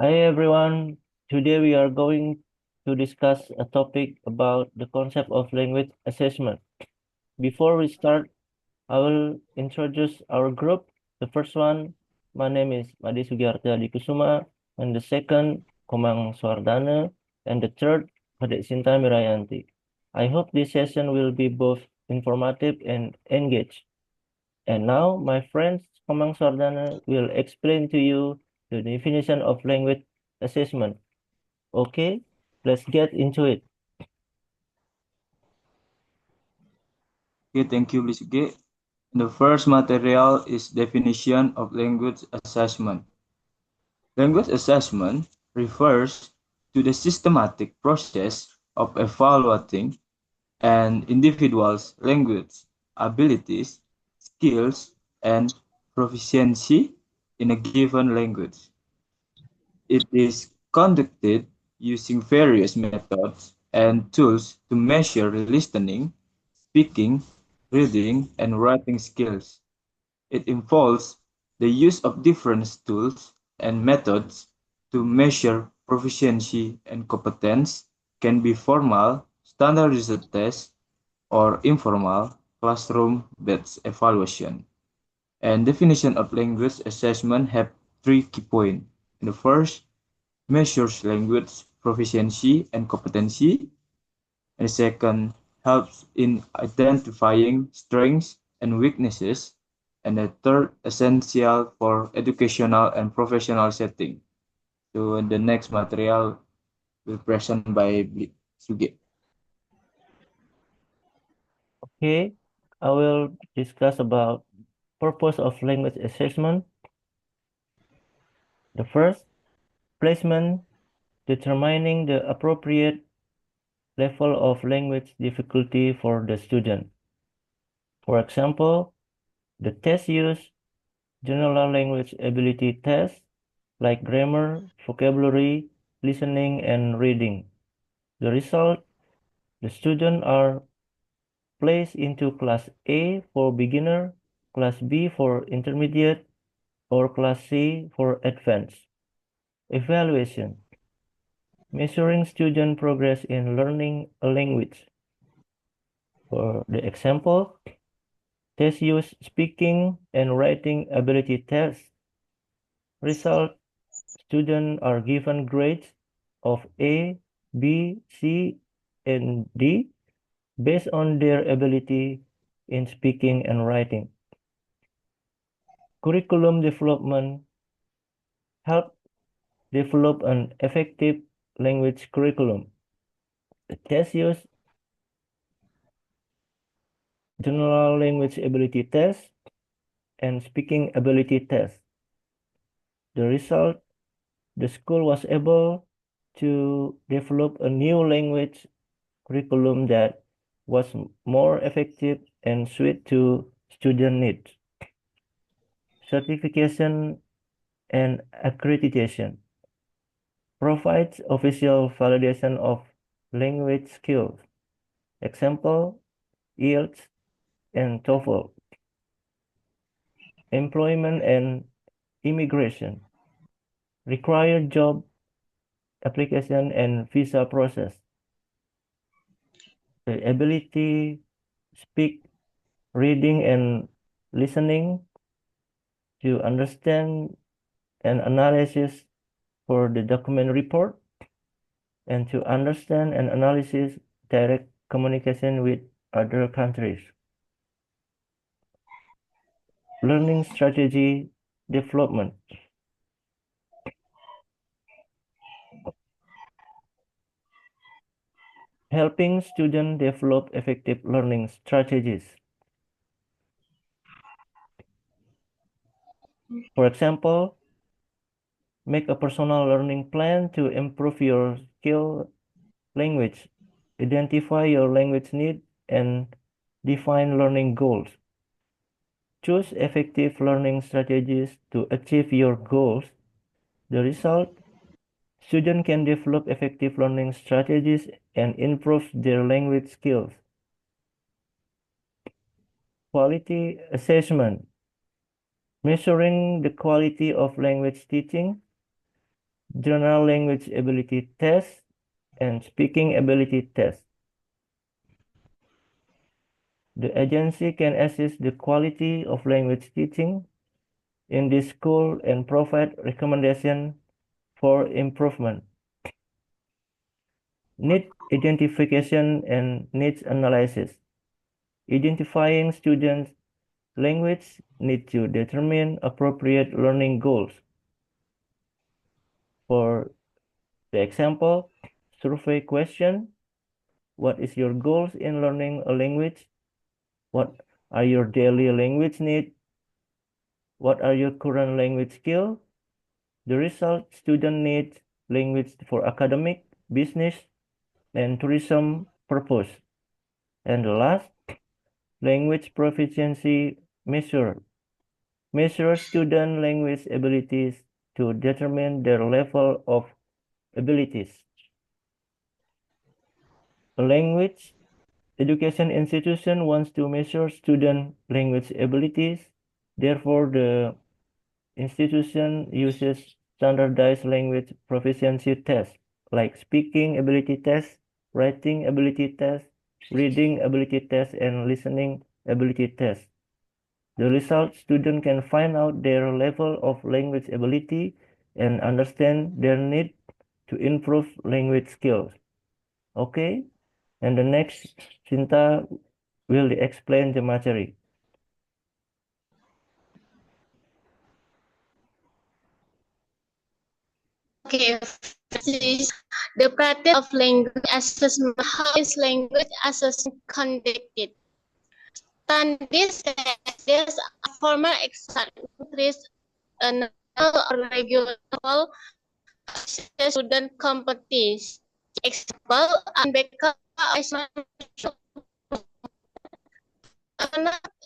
Hi everyone. Today we are going to discuss a topic about the concept of language assessment. Before we start, I will introduce our group. The first one, my name is Madi Sugiarta Dikusuma, and the second, Komang Swardana, and the third, Kadek Sinta Mirayanti. I hope this session will be both informative and engaged. And now, my friend Komang Swardana will explain to you the definition of language assessment. Okay, let's get into it. Okay, thank you, Blisuke. The first material is definition of language assessment. Language assessment refers to the systematic process of evaluating an individual's language abilities, skills, and proficiency in a given language. It is conducted using various methods and tools to measure listening, speaking, reading, and writing skills. It involves the use of different tools and methods to measure proficiency and competence, can be formal, standardized tests, or informal, classroom-based evaluation. And definition of language assessment have three key points. The first, measures language proficiency and competency. And the second, helps in identifying strengths and weaknesses. And the third, essential for educational and professional setting. So the next material will present by Suge. Okay, I will discuss about purpose of language assessment. The first, placement, determining the appropriate level of language difficulty for the student. For example, the test use general language ability tests like grammar, vocabulary, listening, and reading. The result, the students are placed into class A for beginner, class B for intermediate, or class C for advanced. Evaluation, measuring student progress in learning a language. For the example, test use speaking and writing ability test. Result, students are given grades of A, B, C, and D based on their ability in speaking and writing. Curriculum development help develop an effective language curriculum. The test use general language ability test and speaking ability test. The result, the school was able to develop a new language curriculum that was more effective and suited to student needs. Certification and accreditation provides official validation of language skills. Example, IELTS and TOEFL. Employment and immigration. Required job application and visa process. The ability speak, reading and listening to understand and analysis for the document report and to understand and analysis direct communication with other countries. Learning strategy development. Helping students develop effective learning strategies. For example, make a personal learning plan to improve your skill language. Identify your language need and define learning goals. Choose effective learning strategies to achieve your goals. The result, students can develop effective learning strategies and improve their language skills. Quality assessment, measuring the quality of language teaching. general language ability test, and speaking ability test. The agency can assess the quality of language teaching in this school and provide recommendations for improvement. Need identification and needs analysis. Identifying students' language need to determine appropriate learning goals. For the example, survey question: what is your goals in learning a language? What are your daily language needs? What are your current language skills? The result: student needs language for academic, business, and tourism purpose. And the last, language proficiency measure. Measure student language abilities to determine their level of abilities. A language education institution wants to measure student language abilities. Therefore, the institution uses standardized language proficiency tests like speaking ability test, writing ability test, reading ability test, and listening ability test. The result, students can find out their level of language ability and understand their need to improve language skills. Okay? And the next, Cinta will explain the material. Okay, first is the practice of language assessment. How is language assessment conducted? Standards there's a formal exam, an or regular student competition. Example, Unbeka assessment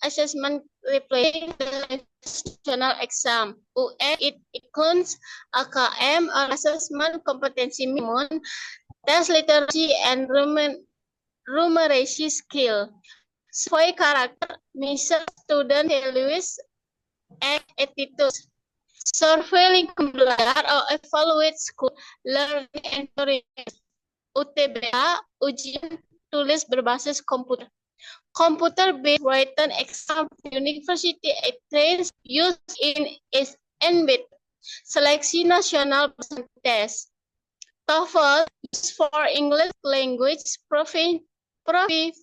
assessment replacing the national exam. UN it includes AKM or assessment competency minimum, test literacy and numeracy skill. Survey character measure student values and attitudes. Survey lingkungan belajar or evaluate school learning environment. UTBK ujian tulis berbasis komputer. Computer-based written exam university trains used in SNB. Seleksi nasional test. TOEFL used for English language proficiency,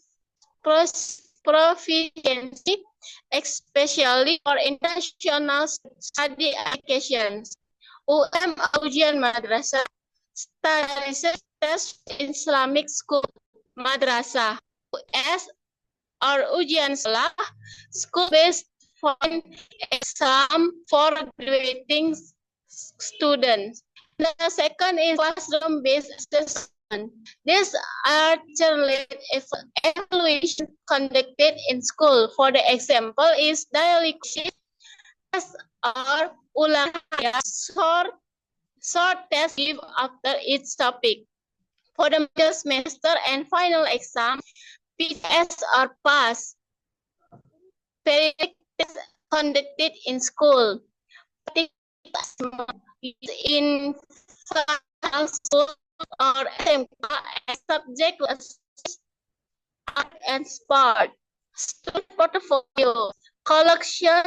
especially for international study applications. Ujian madrasah, standardized test in Islamic school, madrasah. US or ujian sekolah, school-based fund exam for graduating students. The second is classroom-based assessment. These are evaluation conducted in school. For the example is daily test or ulang short test give after each topic. For the middle semester and final exam, PTS or PASS, periodic test conducted in school. In school or subject art and sport. Student portfolio, collection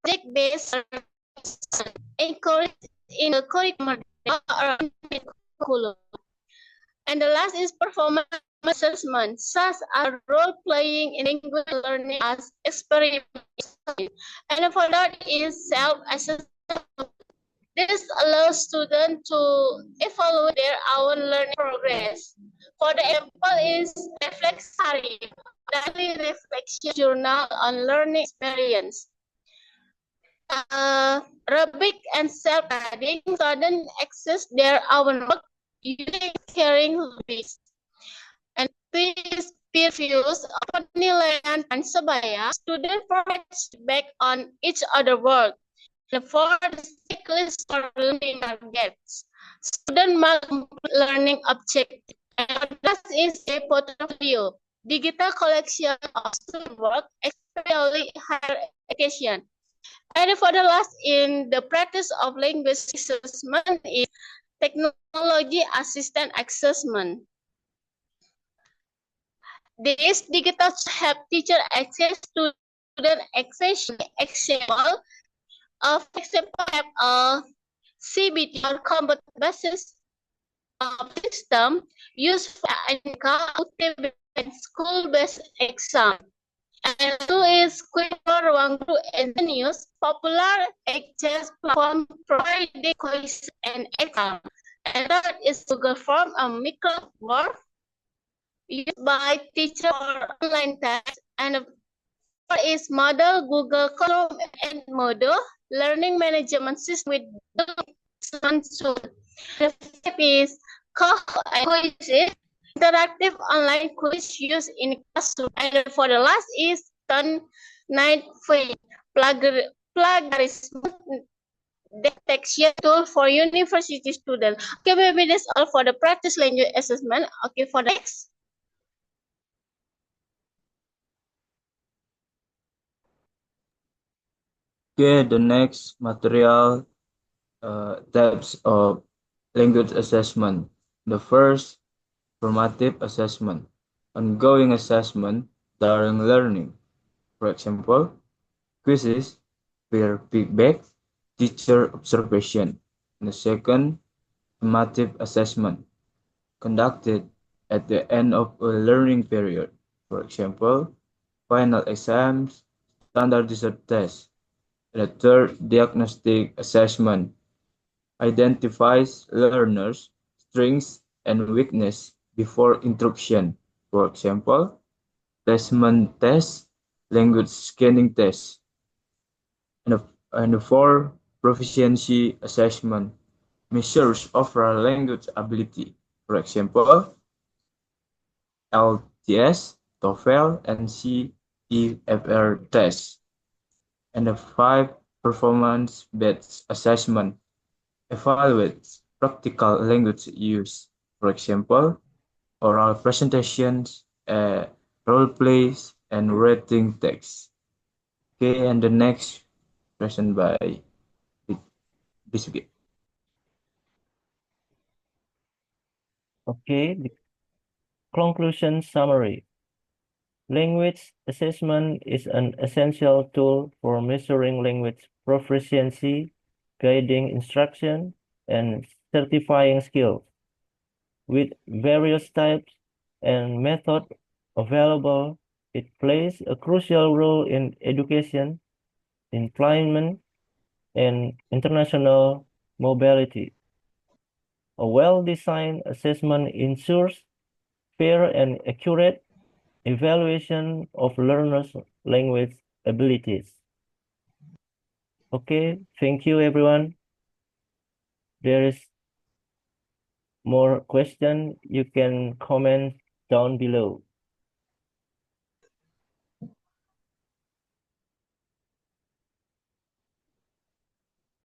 project-based encouraged in the curriculum. And the last is performance assessment, such as role-playing in language learning as experiment. And for that is self-assessment. This allows students to evaluate their own learning progress. For the example is reflexary, daily reflection journal on learning experience. Rubric and self-guiding, students access their own work using caring rubrics. And peer reviews, penilaian dan sebaya, student provides feedback on each other work. The fourth checklist for learning targets. Student must learning objective. And that is a portfolio, digital collection of student work, especially higher education. And for the last in the practice of linguistic assessment is technology assistant assessment. This digital help teacher access to student access example of example have a CBT or combat basis system used for UTB and school-based exam. And two is Quiver, Ruang Guru, and News, popular exchange platform providing quiz and exam. And third is Google Form, a microboard used by teacher for online tests. And four is Model, Google Classroom, and Moodle, learning management system with Google. The fifth is quizzes, interactive online quiz used in classroom. And for the last is Turnitin, plagiarism detection tool for university students. Okay, maybe that's all for the practice language assessment. Okay, for the next. Okay, the next material types of language assessment. The first, formative assessment, ongoing assessment during learning. For example, quizzes, peer feedback, teacher observation. And the second, formative assessment, conducted at the end of a learning period. For example, final exams, standardized tests. And the third, diagnostic assessment, identifies learners' strengths and weaknesses before instruction. For example, placement tests, language scanning tests. And the fourth, proficiency assessment, measures overall language ability. For example, LTS, TOEFL, and CEFR tests. And the five, performance-based assessment, evaluates practical language use. For example, oral presentations, role plays, and reading text. Okay, and the next present by Bisuke. Okay, the conclusion summary. Language assessment is an essential tool for measuring language proficiency, guiding instruction, and certifying skills. With various types and methods available, it plays a crucial role in education, employment, and international mobility. A well-designed assessment ensures fair and accurate evaluation of learners' language abilities. Okay, thank you everyone. There is more question, you can comment down below.